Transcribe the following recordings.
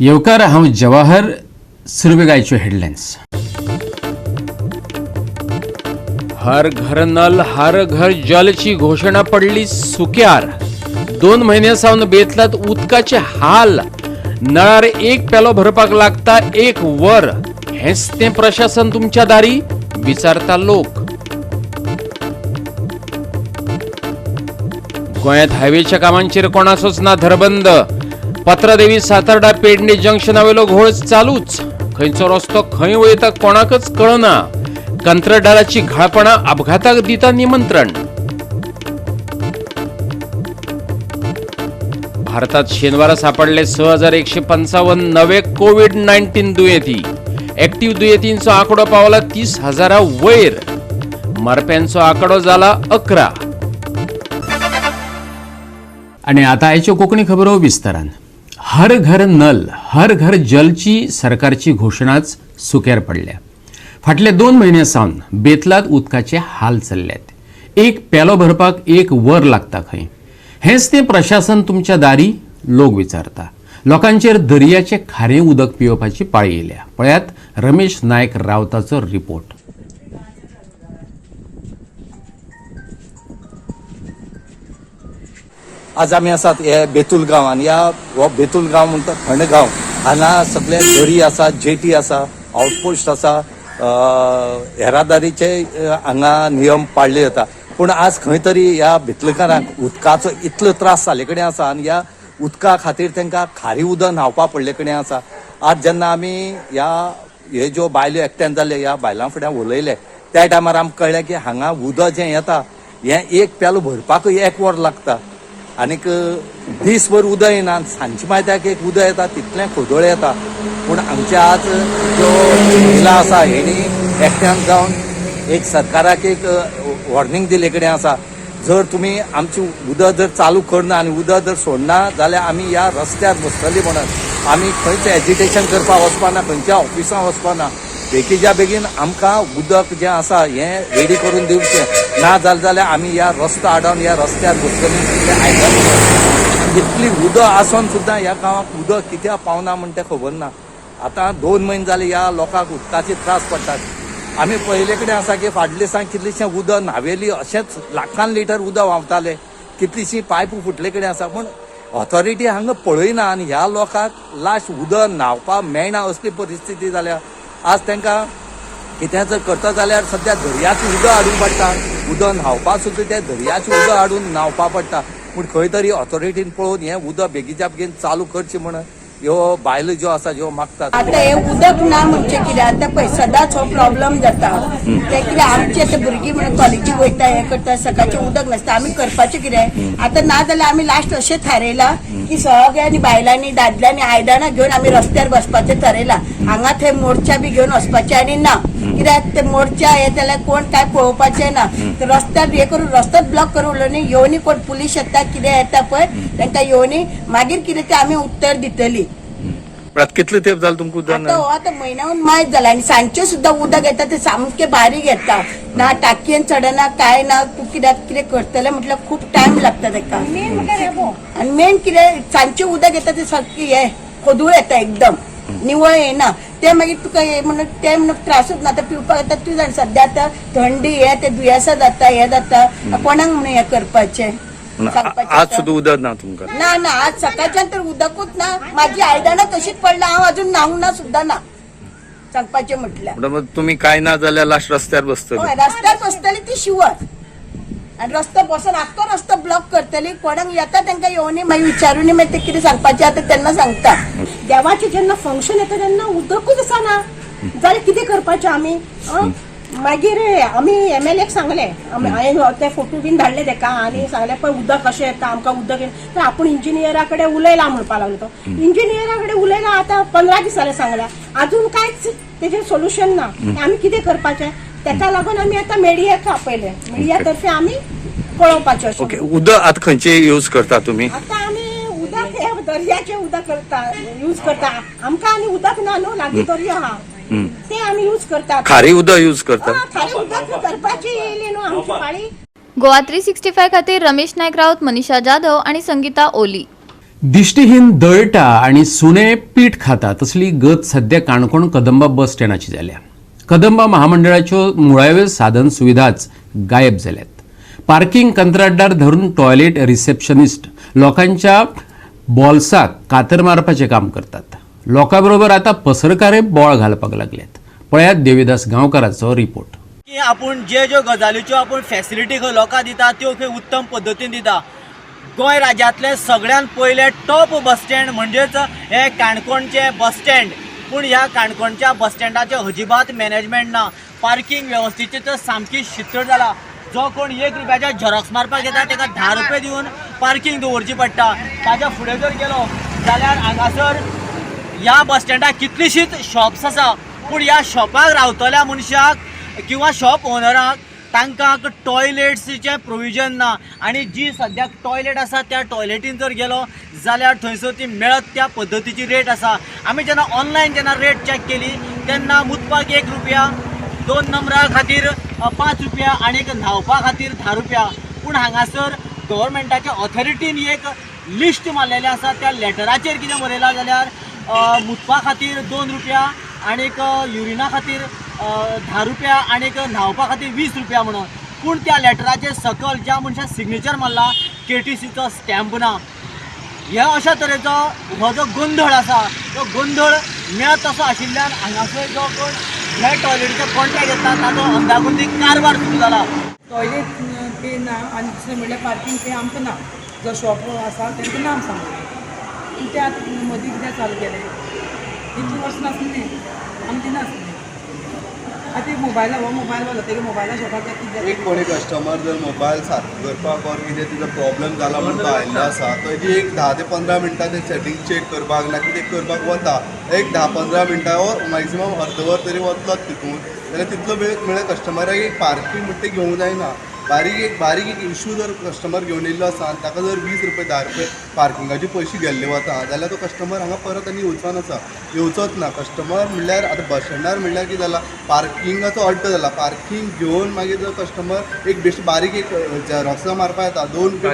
येवकार हांव जवाहर सुरवेगायच्यो हेडलायन्स. हर घर नल हर घर जलची घोषणा पडली सुक्यार. 2 महिन्यासावन बेतलात उदकाचे हाल. नळार एक पेलो भरपाक लागता 1 वर. हेच ते प्रशासन तुमच्या दारी विचारता लोक. गोंयांत हायवेच्या कामांचेर कोणाचोच ना धरबंद. पत्रदेवी सातार्डा पेडणे जंक्शनावेलो घोळ चालूच. खंयचो रस्तो खंय वयता कोणाकच कळना. कंत्राटदाराची घाळपणा अपघाताक दिता निमंत्रण. भारतात शेनवारा सापडले 6155 नवे कोविड-19 दुयेंती. ऍक्टिव्ह दुयेंतींचो आंकडो पावला 30,000 वयर. मरप्यांचो आंकडो जाला 11. आणि आता आयच्यो कोंकणी खबरो विस्तारान. हर घर नल हर घर जलची सरकारची घोषणाच सुक्यार पडल्या. फाटल्या 2 महिन्यां सावन बेतलात उदकाचे हाल चल्ल्यात. एक पेलो भरपाक 1 वर लागता खंय. हेच ते प्रशासन तुमच्या दारी लोक विचारता. लोकांचेर दर्याचे खारें उदक पिवपाची पाळी येयल्या. पळयात रमेश नायक रावताचो रिपोर्ट. आज आमी आसात हे बेतूल गांवान. हो बेतूल गांव म्हणटा थंड गांव. हांगा सगळे दरी आसा, जेटी आसा, आउटपोस्ट आसा, येरादारीचे हांगा नियम पाळले वता. पूण आज खंय तरी ह्या बेतलकारांक उदकाचो इतलो त्रास जाले कडेन आसा आनी ह्या उदका खातीर तांकां खारी उदक न्हांवपा पडले कडेन आसा. आज जेन्ना आमी हे ज्यो बायल्यो एकठांय जाल्यो ह्या बायलां फुड्यान उलयले त्या टायमार आमकां कळ्ळें की हांगा उदक जें येता हें 1 पेलो भरपाकूय 1 वर लागता. आनीक दीसभर उदक येना. सांजचे मायत्याक एक उदक येता तितलें खोदोळ येता. पूण आमचे आज ज्यो महिला आसा हेणी एकठांय जावन एक सरकाराक एक वॉर्निंग दिले कडेन आसा. जर तुमी आमची उदक जर चालू करना आनी उदक जर सोडना जाल्यार आमी ह्या रस्त्यार बसतली म्हणून. आमी खंयच एजिटेशन करपाक वचपाना, खंयच्या ऑफिसां वचपाना. बेगीच्या बेगीन आमकां उदक जें आसा हें रेडी करून दिवचें. ना जाल्यार आमी ह्या रस्तो आडावन ह्या रस्त्यार बसतली. आयकत इतली उदक आसून सुद्दां ह्या गांवाक उदक कित्याक पावना म्हण तें खबर ना. आतां 2 म्हयने जाले ह्या लोकांक उदकाचे त्रास पडटात. आमी पयले कडेन आसा की फाटले दिसांक कितलेशें उदक न्हावेली अशेंच लाखान लिटर उदक व्हांवताले. कितलीशीं पायप फुटले कडेन आसा. पूण ऑथॉरिटी हांगा पळयना आनी ह्या लोकांक लास्ट उदक न्हांवपाक मेळना असली परिस्थिती जाल्या. आज तांकां कितें जर करता जाल्यार सद्या दर्याचें उदक हाडून पडटा. उदक न्हांवपाक सुद्दां तें दर्याचें उदक हाडून न्हांवपा पडटा. पूण खंय तरी ऑथॉरिटीन पळोवन हें उदक बेगीच्या बेगीन चालू करचें म्हणून ह्यो बायलो ज्यो आसा ज्यो मागतात. आता हे उदक ना म्हणजे कितें आतां पळय सदांच हो प्रॉब्लेम जाता. ते कितें आमचे आतां भुरगीं म्हणून कॉलेजीक वयता हें करता सकाळचें उदक नासता. आमी करपाचें कितें आतां ना जाल्यार आमी लास्ट अशें थारयलां की सगळ्यांनी बायलांनी दादल्यांनी आयदनां घेवन आमी रस्त्यार बसपाचें थारयलां. हांगा थंय मोर्चा बी घेवन वचपाचें आनी ना. कित्याक ते मोर्चा हे जाल्यार कोण काय पळोवपाचें ना. रस्त्यार हे करून रस्तो ब्लॉक करून उरलो न्ही. येवनी कोण पुलीस येता कितें येता पळय तांकां येवनी मागीर कितें तें आमी उत्तर दितली. कितले तेंप जालें तुमकां उदक? आतां म्हयन्याहून मायज जाला आनी सांजचें सुद्दां उदक येता तें सामकें बारीक येता. ना टाकयेन चडना काय ना. तूं कित्याक कितें करतलें म्हटल्यार खूब टायम लागता ताका. आनी मेन कितें सांजचें उदक येता तें सारकें हें खोदूळ येता एकदम निवळ येना. ते मागीर तुका म्हणून ते त्रासूच ना. आतां पिवपाक येता तूं जाण सद्या आतां थंडी हे ते दुयेंसां जाता हें जाता. कोणाक म्हणून हें करपाचें. आज सुद्दां उदक ना तुमकां? ना ना आज सकाळच्यान तर उदकूच ना. माझी आयदनां तशीच पडला. हांव अजून न्हावूंक ना सुद्दां ना सांगपाचें म्हटल्यार. तुमी काय ना जाल्यार लास्ट रस्त्यार बसतली? रस्त्यार बसतली ती शिवर. आनी रस्तो बसून आख्खो रस्तो ब्लॉक करतली. कोणाक येता तांकां येवनी मागीर विचारून मागीर ते कितें सांगपाचें आतां तेन्ना सांगता. देवाचें जेन्ना फंक्शन येता तेन्ना उदकूच आसना जाल्यार कितें करपाचें आमी? मागीर आमी MLAक सांगलें. हांवें ते फोटो बीन धाडले ताका आनी सांगलें पळय उदक कशें येता आमकां उदक तर आपूण इंजिनियरा कडेन उलयला म्हणपा लागलो तो. इंजिनियरा कडेन उलयला आतां 15 दीस जाले सांगल्या. अजून कांयच तेजें सोल्युशन ना. आमी कितें करपाचें? ताका लागून आमी आतां मिडियाक आपयलें. मिडिया तर्फे आमी पळोवपाचें. ओके. उदक आतां खंयचे यूज करता तुमी? आतां आमी उदक हे दर्याचें उदक करता यूज करता. आमकां आनी उदक ना न्हू लागीं दर्या आहा ते आमी यूज करता. खारी उदक यूज करता? खारी उदक करपाची येयली न्हू आमची पाळी. गोवा 365 खातीर रमेश नायक रावत, मनीषा जाधव आणि संगीता ओली. दिश्टीहीन दळटा आणि सुणे पीठ खाता तसली गत सध्या काणकोण कदंबा बस स्टँडाची जाल्या. कदंबा महामंडळाच्यो मुळाव्यो साधन सुविधाच गायब जाल्यात. पार्किंग कंत्राटदार धरून टॉयलेट रिसेप्शनिस्ट लोकांच्या बॉल्साक कातर मारपाचें काम करतात. लोकांबरोबर आता पसरकारे बोळ घालपाक लागल्यात. पळयात देविदास गांवकाराचो रिपोर्ट. की आपण ज्यो गजालीच्यो आपण फॅसिलिटी खंय लोकांक दिता त्यो खंय उत्तम पद्दतीन दिता. गोंय राज्यांतले सगळ्यात पयले टॉप बस स्टँड म्हणजेच हे काणकोणचे बस स्टँड. पूण ह्या काणकोणच्या बस स्टँडाचे अजिबात मॅनेजमेंट ना. पार्किंग वेवस्थेची तर सामकी शितळ जाला. जो कोण 1 रुपयाच्या झेरॉक्स मारपाक येता ताका 10 रुपये दिवन पार्किंग दवरची पडटा. ताच्या फुडें जर गेलो जाल्यार हांगासर ह्या बस स्टँडाक कितलीशींच शॉप्स आसा. पूण ह्या शॉपाक रावतल्या मनशाक किंवा शॉप ओनराक तांकां टॉयलेट्सचें प्रोविजन ना. आनी जी सद्याक टॉयलेट आसा त्या टॉयलेटीन जर गेलो जाल्यार थंयसर ती मेळत त्या पद्दतीची रेट आसा. आमी जेन्ना ऑनलायन जेन्ना रेट चॅक केली तेन्ना मुतपाक 1 रुपया, 2 नंबरा खातीर 5 रुपया आनी न्हावपा खातीर 10 रुपया. पूण हांगासर गव्हर्मेंटाच्या ऑथॉरिटीन एक लिस्ट मारलेलें आसा. त्या लेटराचेर कितें बरयलां जाल्यार मुतपा खातीर 2 रुपया आनीक युरिना खातीर 10 रुपया आनीक न्हावपा खातीर 20 रुपया म्हणून. पूण त्या लेटराचेर सकल ज्या मनशान सिग्नेचर मारला KTCचो स्टॅम्प ना. ह्या अशा तरेचो हो जो गोंधळ आसा तो गोंधळ मेळत तसो आशिल्ल्यान हांगासर जो कोण ह्या टॉयलेटीचो कॉन्ट्रॅक्ट घेता ताचो अंदागुंदी कारभार सुरू जाला. टॉयलेट पे ना आणि दुसरें म्हणल्यार पार्किंग पे आमकां ना. जो शॉप आसा तेंकां नाम सांगलें. पूण ते आतां मदीं कितें चालू केलें इतलीं वर्सां नासलें आमी ती नासलें. आतां मोबायला हो मोबायल वालो तेगे मोबायला शॉपार कितें एक कोणी कस्टमर जर मोबायल सारको करपाक और कितें तिजो प्रॉब्लम जाला म्हणून तो आयिल्लो आसा तो एक 10 ते 15 मिनटां ते सेटिंग चेक करपाक ना कितें करपाक वता. एक 10-15 मिनटां वर मॅक्सिमम अर्दवर तरी वतलोच तितून. जाल्यार तितलो वेळ म्हळ्यार कस्टमराक एक पार्किंग म्हणटा तें घेवंक जायना. बारीक एक इशू जर कस्टमर घेवन येयल्लो आसा आनी ताका जर 20 रुपये 10 रुपये पार्किंगाचे पयशे गेल्ले वता जाल्यार तो कस्टमर हांगा परत आनी येवचोच ना. कस्टमर म्हणल्यार आतां बस स्टँडार म्हणल्यार कितें जाला पार्किंगाचो अड्डो जाला. पार्किंग घेवन मागीर जर कस्टमर एक बेश्टी बारीक एक झेरॉक्सां मारपा येता 2 रुपये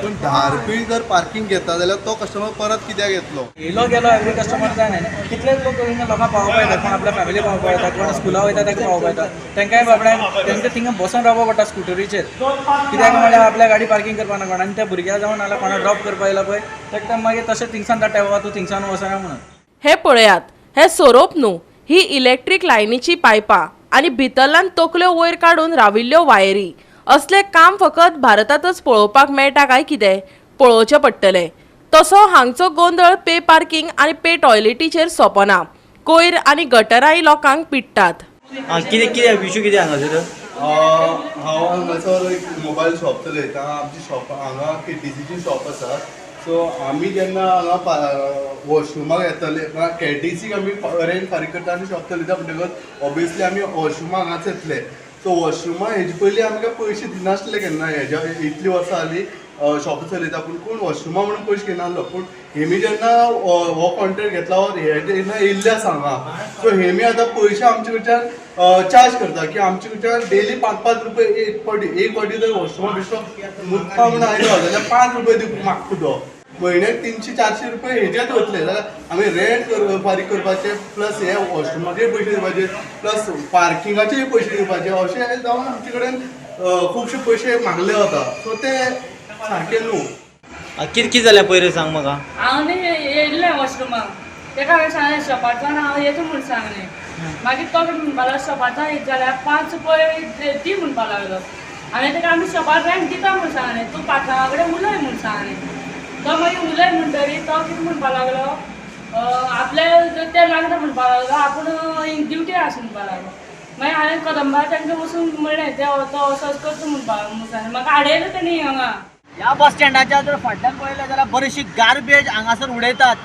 पूण 10 रुपये जर पार्किंग घेता जाल्यार तो कस्टमर परत कित्याक येतलो. येयलो गेलो एवरी कस्टमर जाय न्ही. कितलेच लोक लोकांक पावोवपा येतात. कोण आपल्या फॅमिली पावोवपा येतात, कोण स्कुला वयता ताका पावोवपा येतात. तांकांय बाबड्यान तांकां थिंगा बसून रावपा पडटा स्कुटरीचेर. कित्याक म्हळ्यार आपल्या गाडी पार्किंग करपाक ना कोण आनी त्या भुरग्याक जावन नाल्यार कोणा ड्रॉप करपा येयला पळय ताका मागीर तशें थिंगसान धाडटा बाबा तूं थिंगसान वचना म्हणून. हे पळयात, हे सोरोप न्हू, ही इलेक्ट्रीक लायनीची पायपां आनी भितरल्यान तकल्यो वयर काडून राविल्ल्यो वायरी. असले काम फकत भारतांतच पळोवपाक मेळटा काय कितें पळोवचें पडटलें. तसो हांगचो गोंधळ पे पार्किंग आनी पे टॉयलेटीचेर सोंपना. कोयर आनी गटरांय लोकांक पिट्टात. कितें इशू कितें हांगासर? हांव हांगासर एक मोबायल शॉप चलयतां. आमची शॉप हांगा KTCची शॉप आसा. सो आमी जेन्ना हांगा वॉशरुमाक येतले KTCक आमी रेंट फारीक करता आनी शॉप चलयता म्हणटकच ऑबियसली आमी वॉशरुमाक हांगाच येतले. सो वॉशरुमाक हेजे पयलीं आमकां पयशे दिनासले केन्ना. हेज्या इतलीं वर्सां जालीं शॉप चलयता पूण कोण वॉशरुमा म्हणून पयशे घेनासलो. पूण हेमी जेन्ना हो कॉन्ट्रॅक्ट घेतला हे जेन्ना येयल्ले आसा हांगा सो हेमी आतां पयशे आमचे कडच्यान चार्ज करता की आमचे कडच्यान डेली 5-5 रुपये एक फावटी जर वॉशरुमा बेश्टो मुतपा म्हणून आयलो जाल्यार 5 रुपये दिवपाक मागता तो. म्हयन्याक 300-400 रुपये हेजेच वतले. जाल्यार आमी रेंट फारीक करपाचे प्लस हे वॉशरुमाचे पयशे दिवपाचे प्लस पार्किंगाचे पयशे दिवपाचे अशें जावन आमचे कडेन खुबशे पयशे मागले वता. सो ते सारकें न्हू. कितें जालें पयलीं सांग म्हाका. हांव न्ही येयल्लें वॉशरुमाक तेका हांवें सांगलें शॉपारच्यान हांव येता म्हूण सांगलें. मागीर तो म्हणपा लागलो शॉपारच्यान येत जाल्यार 5 रुपये दी म्हणपा लागलो. हांवें तेका आमी शॉपार रेंट दिता म्हूण सांगलें. तूं पात्रांवा कडेन उलय म्हूण सांगलें. तो मागीर उलय म्हणटरी तो कितें म्हणपा लागलो आपले ते लागना म्हणपा लागलो आपूण ड्युटी आसा म्हणपा लागलो. मागीर हांवें कदंबा तांकां वचून म्हणलें ते तो असो करता म्हणपा सांगलें. म्हाका हाडयलो तेणी हांगा. ह्या बस स्टँडाच्या जर फाटल्यान पळयलें जाल्यार बरीचशी गार्बेज हांगासर उडयतात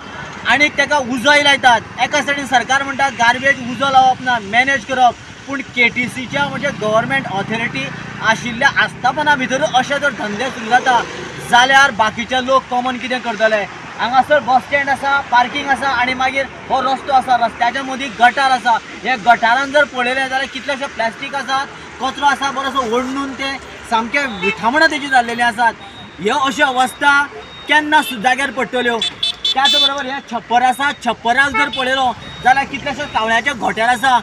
आनी ताका उजोय लायतात. एका सायडीन सरकार म्हणटा गार्बेज उजो लावप ना मॅनेज करप. पूण KTCच्या म्हणजे गव्हर्मेंट ऑथॉरिटी आशिल्ल्या आस्थापना भितर अशे जर धंदे सुरू जाता जाल्यार बाकीचे लोक कॉमन कितें करतले. हांगासर बस स्टँड आसा, पार्किंग आसा आनी मागीर हो रस्तो आसा. रस्त्याच्या मदीं गटार आसा. हे गटारान जर पळयलें जाल्यार कितलेशे प्लास्टीक आसात, कचरो आसा बरोसो ओडून ते सामके विठामणां तेजी जाल्लेली आसात. ह्यो अश्यो अवस्था केन्ना जाग्यार पडटल्यो. त्याच बरोबर हे छप्पर आसा, छप्पराक जर पळयलो जाल्यार कितलेशे कावळ्याचे घोटेर आसा.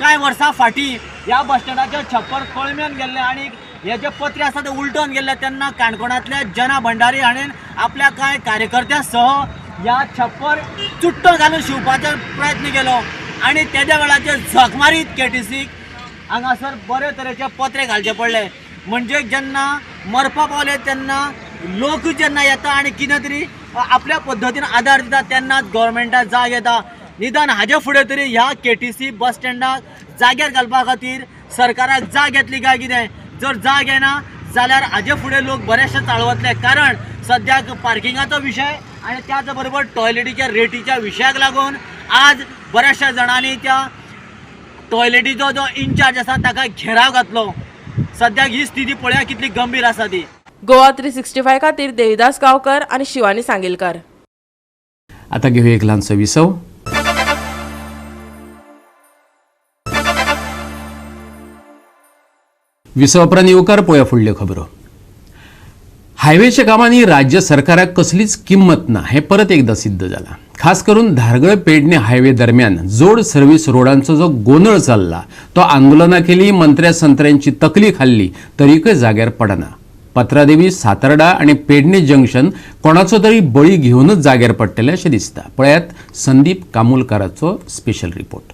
कांय वर्सां फाटीं ह्या बस स्टँडाचें छप्पर कळमेन गेल्लें आनी हे जे पत्रे आसा ते उलटोन गेल्ले. तेन्ना काणकोणांतल्या जना भंडारी हाणेन आपल्या कांय कार्यकर्त्यां सह ह्या छप्पर चुट्टो घालून शिवपाचो प्रयत्न केलो आनी तेद्या वेळाचेर झक मारीत केटीसीक हांगासर बरे तरेचे पत्रे घालचे पडले. म्हणजे जेन्ना मरपा पावले तेन्ना लोक जेन्ना येता आनी कितें तरी आपल्या पद्दतीन आदार दिता तेन्नाच गव्हर्मेंटाक जाग येता. निदान हाजे फुडें तरी ह्या केटीसी बस स्टँडाक जाग्यार घालपा खातीर सरकाराक जाग येतली काय कितें. जर जाग येना जाल्यार हाजे फुडें लोक बरेचशे चाळवतले. कारण सद्याक पार्किंगाचो विशय आनी त्याच बरोबर टॉयलेटीच्या रेटीच्या विशयाक लागून आज बऱ्याचशा जाणांनी त्या टॉयलेटीचो जो इन्चार्ज आसा ताका घेराव घातलो. सद्याक ही स्थिती पळया कितली गंभीर आसा ती. गोवा 365 खातीर देविदास गांवकर आणि शिवानी सांगेलकार. आता घेऊ एक ल्हानसो विसव. विसव उपरांत येवकार पळया फुडल्यो खबरो. हायवेच्या कामांनी राज्य सरकाराक कसलीच किंमत ना हे परत एकदा सिद्ध जाला. खास करून धारगळ पेडणे हायवे दरम्यान जोड सर्व्हिस रोडांचो जो गोंधळ चालला तो आंदोलना केली, मंत्र्या संत्र्यांची तकली खाल्ली तरीकय जाग्यार पडना. पत्रादेवी, सातर्डा आणि पेडणे जंक्शन कोणाचो तरी बळी घेऊनच जाग्यार पडटले अशें दिसता. पळयात संदीप कामुलकाराचो स्पेशल रिपोर्ट.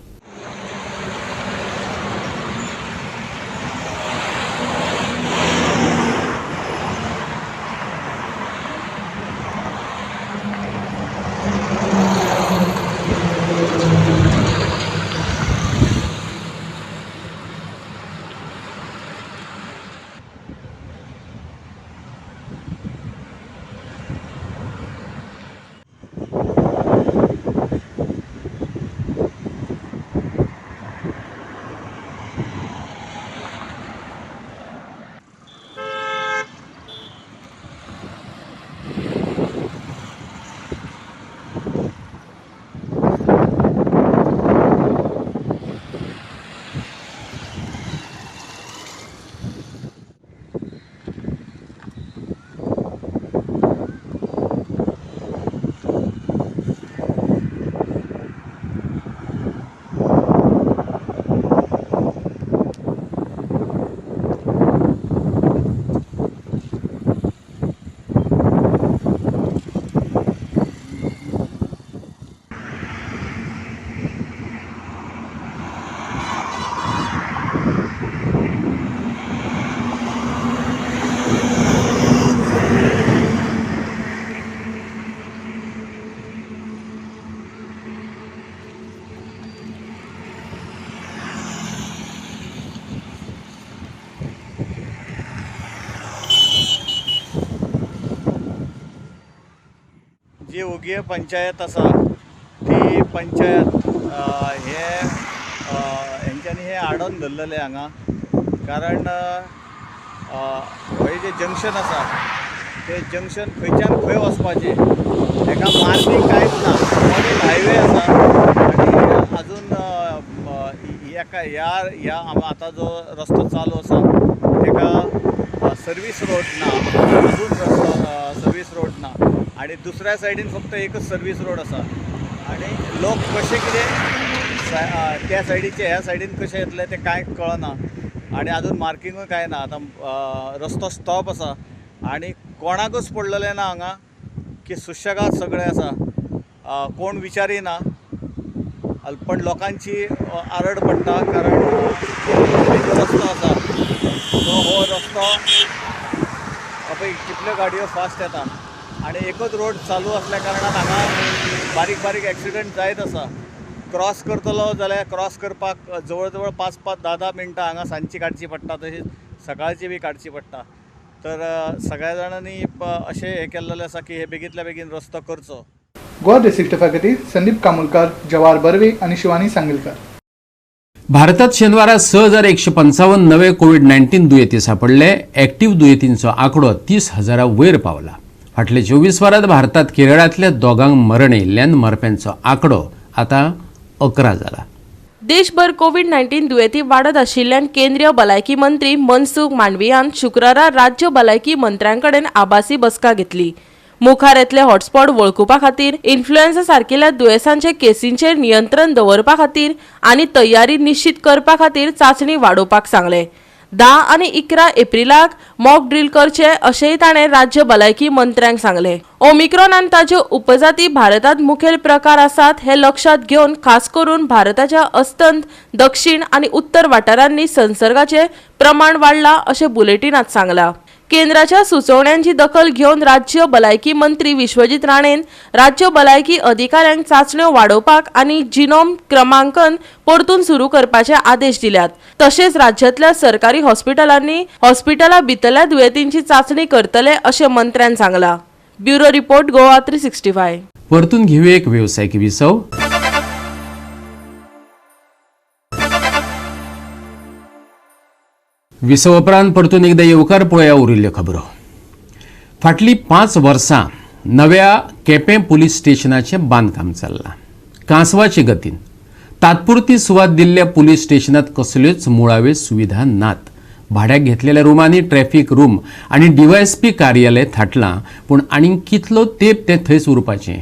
जी ओगी पंचायत आसा ती पंचायत हेंच्यांनी हे आडोन धरलेले हांगा. कारण हे जे जंक्शन आसा ते जंक्शन खंयच्यान खंय वचपाचें हेका मार्कींग कांयच ना. हायवे आसा आनी अजून ह्या आतां जो रस्तो चालू आसा तेका सर्वीस रोड ना, अजून सर्वीस रोड ना आणि दुसऱ्या सायडीन फक्त एकच सर्वीस रोड आसा. आणि लोक कशे कितें त्या सायडीचे ह्या सायडीन कशे येतले ते कांय कळना. आणि अजून मार्किंगूय कांय ना. आतां रस्तो स्टॉप आसा आणि कोणाकूच पडलेलें ना हांगा की सुशेगाद सगळें आसा, कोण विचारिना. पण लोकांची आरड पडटा कारण जो रस्तो आसा तो हो रस्तो पळय कितल्यो गाडयो फास्ट येता आणि एकच रोड चालू असल्या कारणान हांगा बारीक बारीक एक्सिडंट जायत आसा. क्रॉस करतलो जाल्यार क्रॉस करपाक जवळ जवळ 5-5, 10-10 मिनटां हांगा सांजची काडची पडटा, तशीच सकाळची बी काडची पडटा. तर सगळ्या जाणांनी अशें हें केल्लेलें आसा की हे बेगींतल्या बेगीन रस्तो करचो. गोवा 365 खातीर संदीप कामुलकार, जवाहर बर्वे आणि शिवानी सांगेलकार. भारतात शेनवारा 6,155 नवे कोविड-19 दुयेंती सापडले. एक्टिव्ह दुयेंतींचो आंकडो 30,000 वयर पावला. फाटले 24 वरांत भारतात केरळांतल्या दोगांक मरण येयल्ल्यान मरप्यांचो आंकडो आता 11 जाला. देशभर कोविड-19 दुयेंती वाडत आशिल्ल्यान केंद्रीय भलायकी मंत्री मनसुख मांडवियान शुक्रारा राज्य भलायकी मंत्र्यांकडेन आभासी बसका घेतली. मुखार येतले हॉटस्पॉट वळखुपा खातीर, इन्फ्लुएन्झा सारकिल्या दुयेंसांचे केसींचेर नियंत्रण दवरपा खातीर आनी तयारी निश्चित करपा खातीर चाचणी वाडोवपाक सांगले. 10 आनी 11 एप्रिलाक मॉक ड्रील करचे अशेंय ताणें राज्य भलायकी मंत्र्यांक सांगले. ओमिक्रॉन आनी ताच्यो उपजाती भारतांत मुखेल प्रकार आसात हे लक्षात घेवन खास करून भारताच्या अस्तंत, दक्षिण आनी उत्तर वाठारांनी संसर्गाचे प्रमाण वाडला अशें बुलेटिनांत सांगला. केंद्राच्या सुचोवण्यांची दखल घेवन राज्य भलायकी मंत्री विश्वजीत राणेन राज्य भलायकी अधिकाऱ्यांक चाचण्यो वाडोवपाक आनी जिनोम क्रमांकन परतून सुरू करपाचे आदेश दिल्यात. तशेंच राज्यांतल्या सरकारी हॉस्पिटलां भितरल्या दुयेंतींची चाचणी करतले अशें मंत्र्यान सांगला. Bureau report Goa 365. परतून घेऊया एक व्यावसायिक विसव. विसव उपरांत परतून एकदा येवकार पळोवया उरिल्ल्यो खबरो. फाटलीं 5 वर्सां नव्या केपें पुलीस स्टेशनाचें बांदकाम चल्लां. कांसवाचे गतीन तात्पुरती सुवात दिल्ल्या पुलीस स्टेशनांत कसल्योच मुळाव्यो सुविधा नात. भाड्याक घेतलेल्या रुमांनी ट्रॅफिक रूम आनी डीवायएसपी कार्यालय थाटलां, पूण आनीक कितलो तेंप तें थंयच उरपाचें?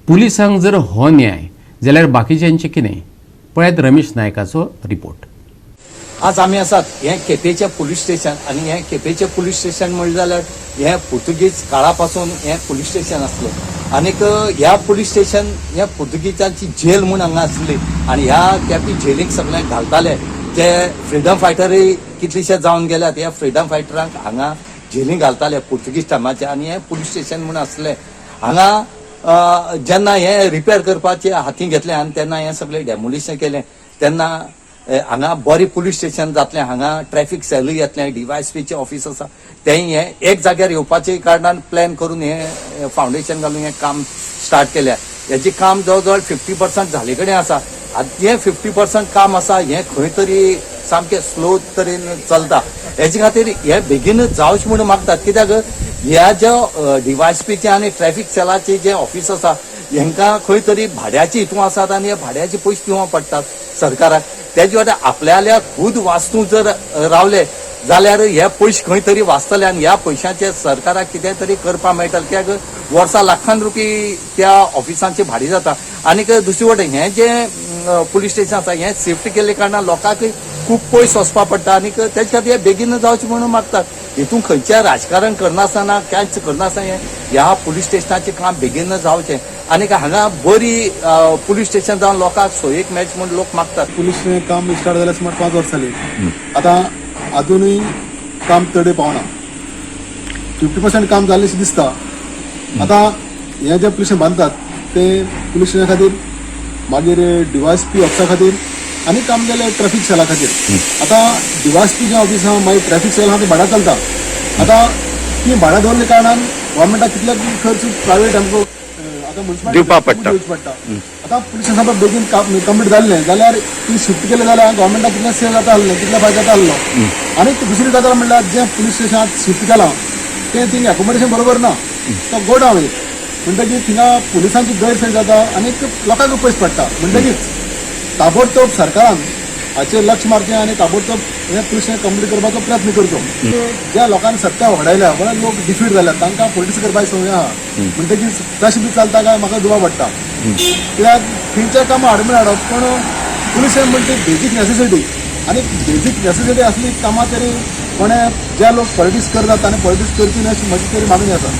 पुलिसांक जर हो न्याय जाल्यार बाकीच्यांचें कितें? पळयात रमेश नायकाचो रिपोर्ट. आज आमी आसात हें केपेंचें पुलीस स्टेशन आनी हें केपेंचें पुलीस स्टेशन म्हणलें जाल्यार हें पुर्तुगीज काळा पासून हें पुलीस स्टेशन आसलें आनीक ह्या पुलीस स्टेशन हें पुर्तुगीजांची जेल म्हूण हांगा आसली आनी ह्या केपें जेलीक सगळ्यांक घालताले. ते फ्रिडम फायटरूय कितलेशे जावन गेल्यात. ह्या फ्रिडम फायटरांक हांगा जेलींत घालताले पुर्तुगीज टायमाचे आनी हें पुलीस स्टेशन म्हूण आसलें. हांगा जेन्ना हें रिपेर करपाचें हातीन घेतलें आनी तेन्ना हें सगळें डेमोलिशन केलें तेन्ना हांगा बरें पुलीस स्टेशन जातलें. हांगा ट्रॅफिक सेलूय येतलें, डीवायएसपीचें ऑफिस आसा तेंय हें एक जाग्यार येवपाचे कारणान प्लॅन करून हें फावंडेशन घालून हें काम स्टार्ट केल्या. हेजें काम जवळ जवळ 50% जाले कडेन आसा. हें 50% काम आसा हें खंय तरी सामकें स्लो तरेन चलता. हेजे खातीर हें बेगीनच जावचें म्हणून मागतात. कित्याक ह्या ज्यो डीवायएसपीचे आनी ट्रॅफिक सेलाचे जे ऑफिस आसा हांकां खंय तरी भाड्याचे हितून आसात आनी हे भाड्याचे पयशे दिवं पडटात सरकाराक. तेजे वाटे आपल्याल्या खूद वास्तू जर रावले जाल्यार हे पयशे खंय तरी वाचतले आनी ह्या पयशांचे सरकाराक कितें तरी करपा मेळटलें. कित्याक वर्सा लाखान रुपये त्या ऑफिसांचे भाडे जाता. आनीक दुसरे वटेन हें जें पुलीस स्टेशन आसा हें शिफ्ट केल्ले कारणान लोकांक खूब पयस वचपा पडटा आनीक तेजे खातीर हें बेगीन जावचें म्हणून मागतात. हितून खंयचें राजकारण करनासतना कांयच करनासतना ह्या पुलीस स्टेशनाचें काम बेगीन जावचें आनीक हांगा बरी पुलीस स्टेशन जावन लोकांक सोयेक मेळचें म्हणून लोक मागतात. पुलीस काम स्टार्ट जाल्यार सुमार 5 वर्सां जाली. आतां अजूनय काम चड पावना. 50% काम जाल्लेशें दिसता. आतां हें जें पुलीस बांदतात तें पुलीस स्टेशना खातीर मागीर डीवायएसपी ऑफिसा खातीर आनी काम जालें ट्रॅफिक सेला खातीर. आतां डीवायएसपी जें ऑफिस आहा मागीर ट्रॅफिक सेल आहा ती भाड्या चलता. आतां ती भाड्या दवरले कारणान गव्हर्मेंटाक कितले खर्च प्रायवेट आमकां दिवपा पडटा. आतां पुलीस स्टेशन बेगीन कंप्लीट जाल्लें जाल्यार ती शिफ्ट केलें जाल्यार गव्हर्मेंटाक कितलें सेल जाता आसलें कितले फायदो जाता आसलो. आनी दुसरी गजाल म्हणल्यार जें पुलीस स्टेशनांत शिफ्ट केलां तें थिंग एकोमोडेशन बरोबर ना. तो गोडावन म्हणटकीर थिंगा पुलिसांची गैरसोय जाता आनीक लोकांक पयस पडटा. म्हणटकीच ताबडतोब सरकारान हाचेर लक्ष मारचें आनी ताबडतोब हें पुलीस स्टेशन कंप्लीट करपाचो प्रयत्न करचो. ज्या लोकांनी सत्ता वडायल्या बरें लोक डिफीट जाल्यात तांकां पॉलिटिक्स करपाची संवय आहा. म्हणटकीर तशें बी चलता काय म्हाका दुबाव पडटा. कित्याक खंयच्या कामां हाडून हाडप पूण पुलीस स्टेशन म्हणजे बेजीक नेसेसिटी आनी बेजीक नेसेसिटी असली कामां तरी कोणें जे लोक पॉलिटिक्स करतात आनी पॉलिटिक्स करची न्ही अशी म्हजी तरी मागणी आसा.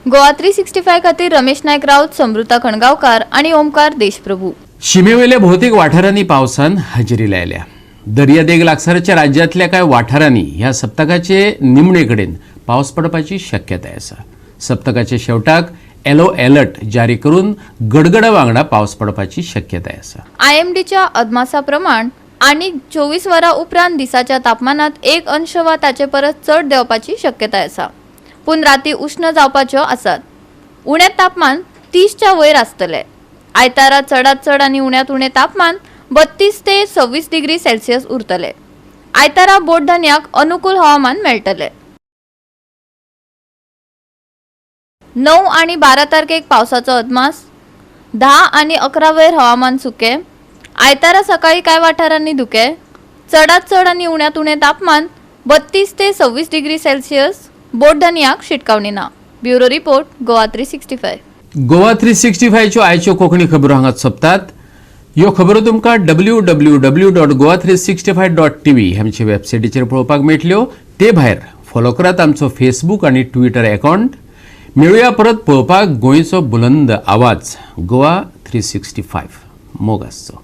गोवा 365 खातीर रमेश नायक राऊत, समृता खणगांवकार आनी ओमकार देशप्रभू. शिमेवेल्या भौतिक वाठारांनी पावसान हजेरी लायल्या. दर्यादेग लागसारच्या राज्यांतल्या कांय वाठारांनी ह्या सप्तकाचे निमणे कडेन पावस पडपाची शक्यताय आसा. सप्तकाच्या शेवटाक येलो अलर्ट जारी करून गडगडा वांगडा पावस पडपाची शक्यताय आसा. IMDच्या अदमासा प्रमाण आनी 24 वरां उपरांत दिसाच्या तापमानात 1 अंश वा ताचे परस चड देंवपाची शक्यताय आसा. पूण राती उष्ण जावपाच्यो आसात. उणें तापमान 30च्या वयर आसतलें. आयतारा चडांत चड आनी उण्यांत उणें तापमान 32 ते 26 डिग्री सेल्सियस उरतलें. आयतारा बोटधन्याक अनुकूल हवामान मेळटलें. 9 आनी 12 तारखेक पावसाचो अदमास. 10 आनी 11 वयर हवामान सुकें. आयतारा सकाळी कांय वाठारांनी धुकें. चडांत चड आनी उण्यांत उणें तापमान 32 ते 26 डिग्री सेल्सियस. बोटधन्याक शिटकावणी ना. Bureau report Goa 365. गोवा 365च्यो आयच्यो कोंकणी खबरो हांगाच सोंपतात. ह्यो खबरो तुमकां www.goa365.tv आमचे वेबसायटीचेर पळोवपाक मेळटल्यो. ते भायर फॉलो करात आमचो फेसबूक आनी ट्विटर अकाउंट. मेळुया परत पळोवपाक गोंयचो बुलंद आवाज गोवा 365. मोग आसचो.